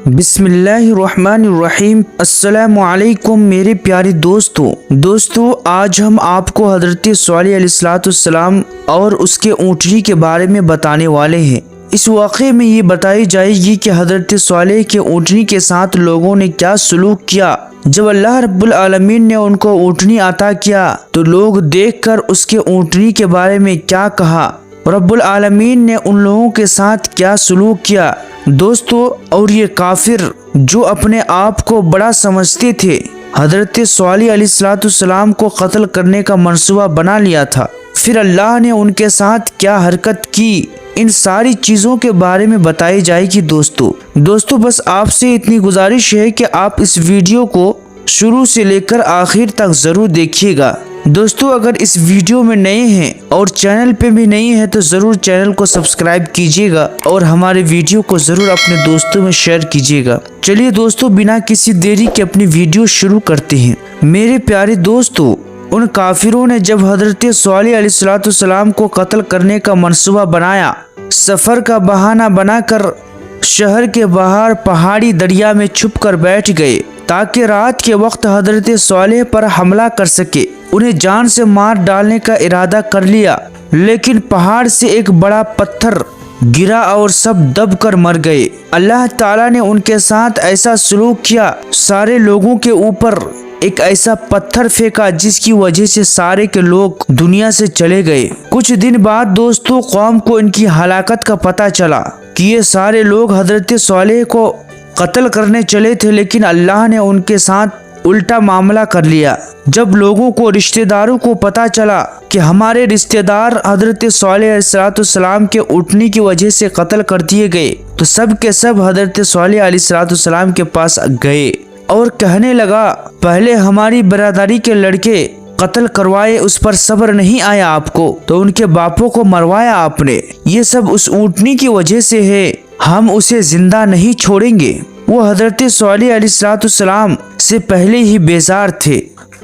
بسم اللہ الرحمن الرحیم۔ السلام علیکم میرے پیارے دوستو آج ہم آپ کو حضرت صالح علیہ السلام اور اس کے اونٹنی کے بارے میں بتانے والے ہیں۔ اس واقعے میں یہ بتائی جائے گی کہ حضرت صالح کے اونٹنی کے ساتھ لوگوں نے کیا سلوک کیا۔ جب اللہ رب العالمین نے ان کو اونٹنی عطا کیا تو لوگ دیکھ کر اس کے اونٹنی کے بارے میں کیا کہا، رب العالمین نے ان لوگوں کے ساتھ کیا سلوک کیا۔ دوستو، اور یہ کافر جو اپنے آپ کو بڑا سمجھتے تھے، حضرت صالح علیہ السلام کو قتل کرنے کا منصوبہ بنا لیا تھا، پھر اللہ نے ان کے ساتھ کیا حرکت کی، ان ساری چیزوں کے بارے میں بتائی جائے گی۔ دوستو بس آپ سے اتنی گزارش ہے کہ آپ اس ویڈیو کو شروع سے لے کر آخر تک ضرور دیکھیے گا۔ دوستو اگر اس ویڈیو میں نئے ہیں اور چینل پہ بھی نئے ہیں تو ضرور چینل کو سبسکرائب کیجیے گا اور ہمارے ویڈیو کو ضرور اپنے دوستوں میں شیئر کیجیے گا۔ چلیے دوستو بنا کسی دیری کے اپنی ویڈیو شروع کرتے ہیں۔ میرے پیارے دوستو، ان کافروں نے جب حضرت صالح علیہ السلام کو قتل کرنے کا منصوبہ بنایا، سفر کا بہانہ بنا کر شہر کے باہر پہاڑی دریا میں چھپ کر بیٹھ گئے تاکہ رات کے وقت حضرت صالح پر حملہ کر سکے۔ انہیں جان سے مار ڈالنے کا ارادہ کر لیا، لیکن پہاڑ سے ایک بڑا پتھر گرا اور سب دب کر مر گئے۔ اللہ تعالیٰ نے ان کے ساتھ ایسا سلوک کیا، سارے لوگوں کے اوپر ایک ایسا پتھر پھینکا جس کی وجہ سے سارے کے لوگ دنیا سے چلے گئے۔ کچھ دن بعد دوستو قوم کو ان کی ہلاکت کا پتہ چلا کہ یہ سارے لوگ حضرت صالح کو قتل کرنے چلے تھے، لیکن اللہ نے ان کے ساتھ الٹا معاملہ کر لیا۔ جب لوگوں کو، رشتہ داروں کو پتہ چلا کہ ہمارے رشتہ دار حضرت صالح علیہ السلام کے اٹھنے کی وجہ سے قتل کر دیے گئے تو سب کے سب حضرت صالح علیہ السلام کے پاس گئے اور کہنے لگا، پہلے ہماری برادری کے لڑکے قتل کروائے، اس پر صبر نہیں آیا آپ کو تو ان کے باپوں کو مروایا آپ نے، یہ سب اس اونٹنی کی وجہ سے ہے، ہم اسے زندہ نہیں چھوڑیں گے۔ وہ حضرت صالح علیہ السلام سے پہلے ہی بیزار تھے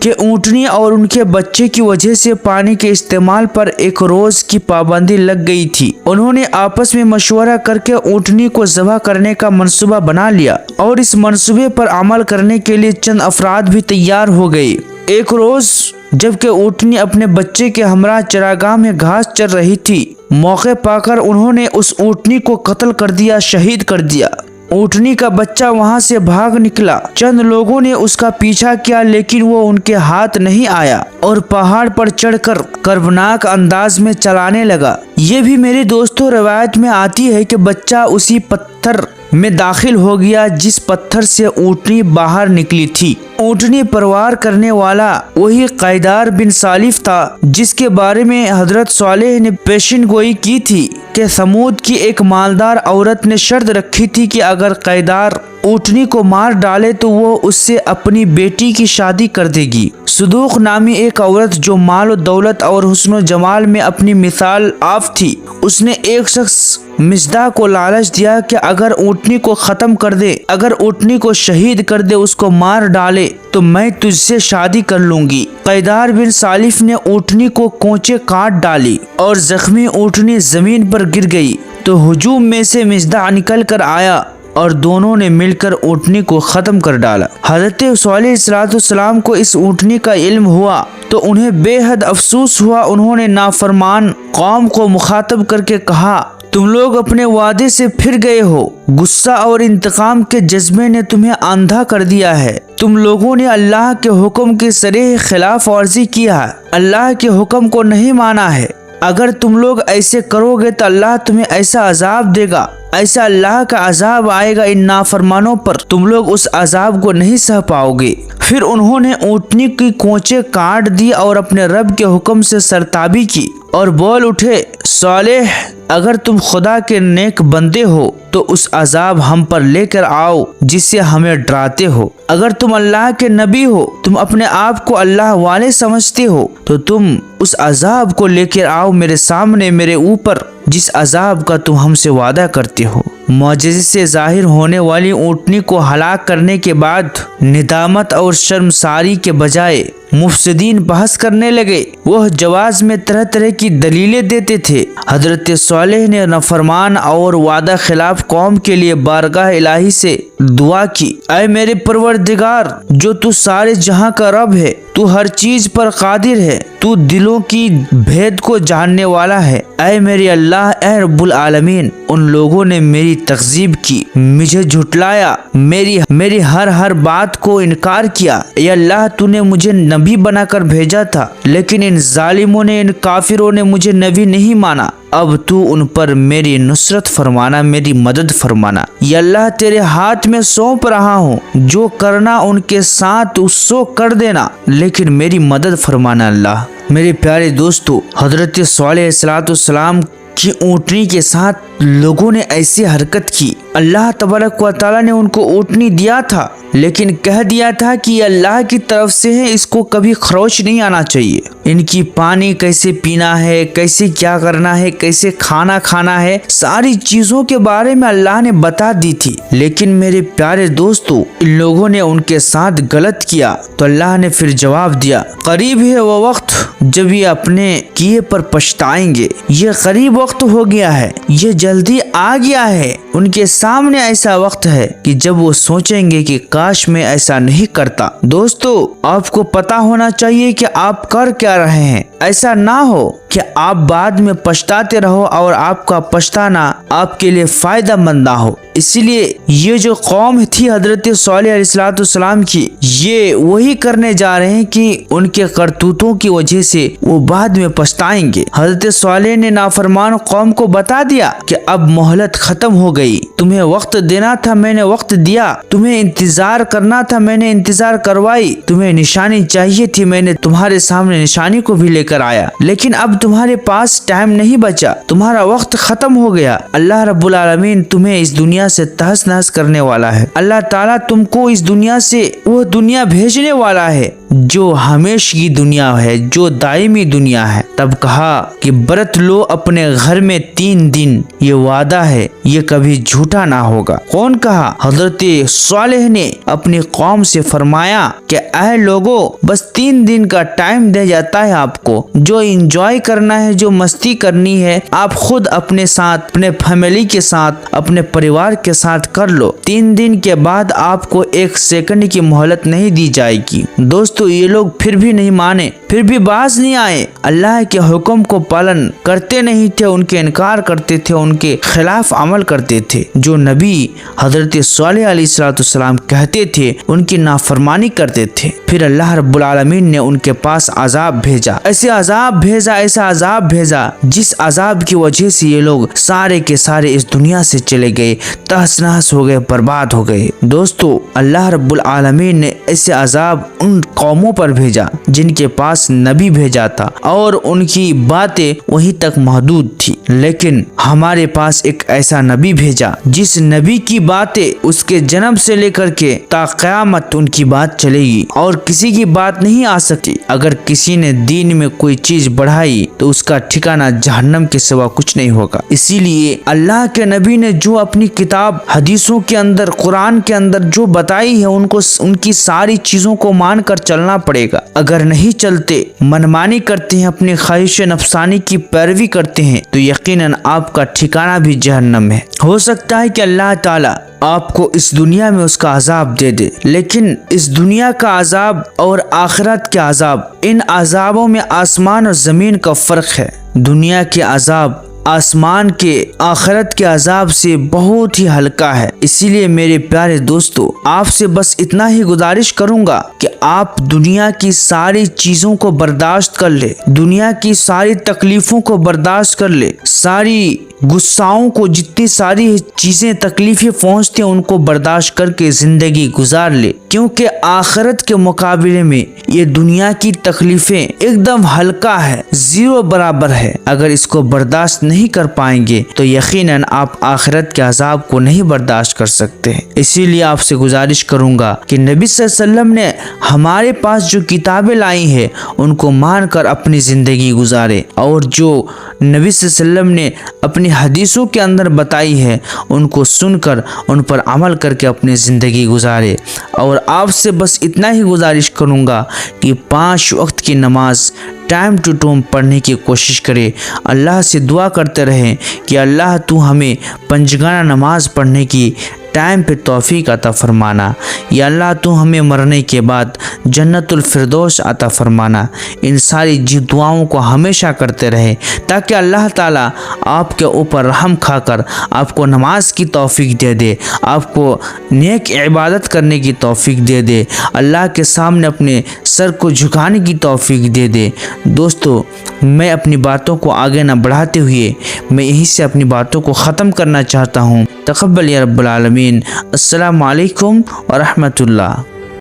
کہ اونٹنی اور ان کے بچے کی وجہ سے پانی کے استعمال پر ایک روز کی پابندی لگ گئی تھی۔ انہوں نے آپس میں مشورہ کر کے اونٹنی کو ذبح کرنے کا منصوبہ بنا لیا اور اس منصوبے پر عمل کرنے کے لیے چند افراد بھی تیار ہو گئے۔ ایک روز جبکہ اونٹنی اپنے بچے کے ہمراہ چراگاہ میں گھاس چر رہی تھی، موقع پا کر انہوں نے اس اونٹنی کو قتل کر دیا، شہید کر دیا۔ اونٹنی کا بچہ وہاں سے بھاگ نکلا، چند لوگوں نے اس کا پیچھا کیا لیکن وہ ان کے ہاتھ نہیں آیا اور پہاڑ پر چڑھ کر کربناک انداز میں چلانے لگا۔ یہ بھی میرے دوستوں روایت میں آتی ہے کہ بچہ اسی پتھر میں داخل ہو گیا جس پتھر سے اونٹنی باہر نکلی تھی۔ اونٹنی پروار کرنے والا وہی قیدار بن سالف تھا جس کے بارے میں حضرت صالح نے پیشن گوئی کی تھی کہ سمود کی ایک مالدار عورت نے شرط رکھی تھی کہ اگر قیدار اونٹنی کو مار ڈالے تو وہ اس سے اپنی بیٹی کی شادی کر دے گی۔ صدوق نامی ایک عورت جو مال و دولت اور حسن و جمال میں اپنی مثال آپ تھی، اس نے ایک شخص مصداح کو لالچ دیا کہ اگر اونٹنی کو ختم کر دے، اگر اونٹنی کو شہید کر دے، اس کو مار ڈالے تو میں تجھ سے شادی کر لوں گی۔ قیدار بن سالف نے اونٹنی کو کونچے کاٹ ڈالی اور زخمی اونٹنی زمین پر گر گئی تو ہجوم میں سے مصداح نکل کر آیا اور دونوں نے مل کر اونٹنی کو ختم کر ڈالا۔ حضرت صالح علیہ السلام کو اس اونٹنی کا علم ہوا تو انہیں بے حد افسوس ہوا۔ انہوں نے نافرمان قوم کو مخاطب کر کے کہا، تم لوگ اپنے وعدے سے پھر گئے ہو، غصہ اور انتقام کے جذبے نے تمہیں اندھا کر دیا ہے، تم لوگوں نے اللہ کے حکم کی صریح خلاف ورزی کیا ہے، اللہ کے حکم کو نہیں مانا ہے۔ اگر تم لوگ ایسے کرو گے تو اللہ تمہیں ایسا عذاب دے گا، ایسا اللہ کا عذاب آئے گا ان نافرمانوں پر، تم لوگ اس عذاب کو نہیں سہ پاؤ گے۔ پھر انہوں نے اونٹنی کی کونچے کاٹ دی اور اپنے رب کے حکم سے سرتابی کی اور بول اٹھے، صالح اگر تم خدا کے نیک بندے ہو تو اس عذاب ہم پر لے کر آؤ جس سے ہمیں ڈراتے ہو، اگر تم اللہ کے نبی ہو، تم اپنے آپ کو اللہ والے سمجھتے ہو تو تم اس عذاب کو لے کر آؤ میرے سامنے، میرے اوپر، جس عذاب کا تم ہم سے وعدہ کرتے ہو۔ معجزے سے ظاہر ہونے والی اونٹنی کو ہلاک کرنے کے بعد ندامت اور شرمساری کے بجائے مفسدین بحث کرنے لگے۔ وہ جواز میں طرح طرح کی دلیلیں دیتے تھے۔ حضرت صالح نے نافرمان اور وعدہ خلاف قوم کے لیے بارگاہ الہی سے دعا کی، اے میرے پروردگار، جو تو سارے جہاں کا رب ہے، تو ہر چیز پر قادر ہے، تو دلوں کی بھید کو جاننے والا ہے، اے میرے اللہ، اے رب العالمین، ان لوگوں نے میری تکذیب کی، مجھے جھٹلایا، میری ہر بات کو انکار کیا۔ اے اللہ، تو نے مجھے نبی بنا کر بھیجا تھا، لیکن ان ظالموں نے، ان کافروں نے مجھے نبی نہیں مانا۔ اب تو ان پر میری نصرت فرمانا، میری مدد فرمانا۔ یا اللہ، تیرے ہاتھ میں سونپ رہا ہوں، جو کرنا ان کے ساتھ سو کر دینا، لیکن میری مدد فرمانا اللہ۔ میرے پیارے دوستو، حضرت صالح علیہ السلام کی اونٹنی کے ساتھ لوگوں نے ایسی حرکت کی۔ اللہ تبارک و تعالیٰ نے ان کو اونٹنی دیا تھا، لیکن کہہ دیا تھا کہ یہ اللہ کی طرف سے ہے، اس کو کبھی خروش نہیں آنا چاہیے۔ ان کی پانی کیسے پینا ہے، کیسے کیا کرنا ہے، کیسے کھانا کھانا ہے، ساری چیزوں کے بارے میں اللہ نے بتا دی تھی۔ لیکن میرے پیارے دوستو، ان لوگوں نے ان کے ساتھ غلط کیا، تو اللہ نے پھر جواب دیا، قریب ہے وہ وقت جب یہ اپنے کیے پر پچھتائیں گے۔ یہ قریب وقت ہو گیا ہے، یہ جلدی آ گیا ہے۔ ان کے سامنے ایسا وقت ہے کہ جب وہ سوچیں گے کہ کاش میں ایسا نہیں کرتا۔ دوستو، آپ کو پتا ہونا چاہیے کہ آپ کر کیا رہے ہیں۔ ایسا نہ ہو کہ آپ بعد میں پچھتاتے رہو اور آپ کا پچھتانا آپ کے لیے فائدہ مند نہ ہو۔ اسی لیے یہ جو قوم تھی حضرت صالح علیہ السلام کی، یہ وہی کرنے جا رہے ہیں کہ ان کے کرتوتوں کی وجہ سے وہ بعد میں پچھتائیں گے۔ حضرت صالح نے نافرمان قوم کو بتا دیا کہ اب مہلت ختم ہو گئی، تمہیں وقت دینا تھا، میں نے وقت دیا، تمہیں انتظار کرنا تھا، میں نے انتظار کروائی، تمہیں نشانی چاہیے تھی، میں نے تمہارے سامنے نشانی کو بھی لے کر آیا، لیکن اب تمہارے پاس ٹائم نہیں بچا، تمہارا وقت ختم ہو گیا۔ اللہ رب العالمین تمہیں اس دنیا سے تہس نہس کرنے والا ہے۔ اللہ تعالیٰ تم کو اس دنیا سے وہ دنیا بھیجنے والا ہے جو ہمیشگی دنیا ہے، جو دائمی دنیا ہے۔ تب کہا کہ برت لو اپنے گھر میں 3 دن، یہ وعدہ ہے، یہ کبھی جھوٹا نہ ہوگا۔ کون کہا؟ حضرت صالح نے اپنی قوم سے فرمایا کہ اے لوگو، بس 3 دن کا ٹائم دے جاتا ہے آپ کو، جو انجوائے کرنا ہے، جو مستی کرنی ہے، آپ خود اپنے ساتھ، اپنے فیملی کے ساتھ، اپنے پریوار کے ساتھ کر لو۔ 3 دن کے بعد آپ کو 1 سیکنڈ کی مہلت نہیں دی جائے گی۔ دوستو، یہ لوگ پھر بھی نہیں مانے، پھر بھی باز نہیں آئے، اللہ کے حکم کو پالن کرتے نہیں تھے، ان کے انکار کرتے تھے، ان کے خلاف عمل کرتے تھے۔ جو نبی حضرت صالح علیہ السلام کہتے تھے، ان کی نافرمانی کرتے تھے۔ پھر اللہ رب العالمین نے ان کے پاس عذاب بھیجا، ایسا عذاب بھیجا جس عذاب کی وجہ سے یہ لوگ سارے کے سارے اس دنیا سے چلے گئے، تہس نہس ہو گئے، برباد ہو گئے۔ دوستو، اللہ رب العالمین نے ایسے عذاب ان قوموں پر بھیجا جن کے پاس نبی بھیجا تھا اور ان کی باتیں وہیں تک محدود تھی، لیکن ہمارے پاس ایک ایسا نبی بھیجا جس نبی کی باتیں اس کے جنم سے لے کر کے تا قیامت ان کی بات چلے گی اور کسی کی بات نہیں آ سکتی۔ اگر کسی نے دین میں کوئی چیز بڑھائی تو اس کا ٹھکانہ جہنم کے سوا کچھ نہیں ہوگا۔ اسی لیے اللہ کے نبی نے جو اپنی کتاب حدیثوں کے اندر، قرآن کے اندر جو بتائی ہے، ان کی ساری چیزوں کو مان کر چلنا پڑے گا۔ اگر نہیں چلتے، منمانی کرتے ہیں، اپنی خواہش نفسانی کی پیروی کرتے ہیں، تو یقیناً آپ کا ٹھکانہ بھی جہنم ہے۔ ہو سکتا ہے کہ اللہ تعالیٰ آپ کو اس دنیا میں اس کا عذاب دے دے، لیکن اس دنیا کا عذاب اور آخرت کے عذاب، ان عذابوں میں آسمان اور زمین کا فرق ہے۔ دنیا کے عذاب آسمان کے، آخرت کے عذاب سے بہت ہی ہلکا ہے۔ اسی لیے میرے پیارے دوستو، آپ سے بس اتنا ہی گزارش کروں گا کہ آپ دنیا کی ساری چیزوں کو برداشت کر لے، دنیا کی ساری تکلیفوں کو برداشت کر لے، ساری غصاؤں کو، جتنی ساری چیزیں تکلیفیں پہنچتی ہیں ان کو برداشت کر کے زندگی گزار لے، کیونکہ آخرت کے مقابلے میں یہ دنیا کی تکلیفیں ایک دم ہلکا ہے، 0 برابر ہے۔ اگر اس کو برداشت نہیں کر پائیں گے تو یقیناً آپ آخرت کے عذاب کو نہیں برداشت کر سکتے ہیں۔ اسی لیے آپ سے گزارش کروں گا کہ نبی صلی اللہ علیہ وسلم نے ہمارے پاس جو کتابیں لائی ہیں ان کو مان کر اپنی زندگی گزارے، اور جو نبی صلی اللہ علیہ وسلم نے اپنی حدیثوں کے اندر بتائی ہے ان کو سن کر ان پر عمل کر کے اپنی زندگی گزارے۔ اور آپ سے بس اتنا ہی گزارش کروں گا کہ 5 وقت کی نماز ٹائم ٹو ٹائم پڑھنے کی کوشش کرے۔ اللہ سے دعا کرتے رہیں کہ اللہ تو ہمیں پنجگانہ نماز پڑھنے کی ٹائم پہ توفیق عطا فرمانا، یا اللہ تو ہمیں مرنے کے بعد جنت الفردوس عطا فرمانا۔ ان ساری دعاؤں کو ہمیشہ کرتے رہے تاکہ اللہ تعالیٰ آپ کے اوپر رحم کھا کر آپ کو نماز کی توفیق دے دے، آپ کو نیک عبادت کرنے کی توفیق دے دے، اللہ کے سامنے اپنے سر کو جھکانے کی توفیق دے دے۔ دوستو، میں اپنی باتوں کو آگے نہ بڑھاتے ہوئے میں یہیں سے اپنی باتوں کو ختم کرنا چاہتا ہوں۔ تقبل یا رب العالمین۔ السلام علیکم ورحمۃ اللہ۔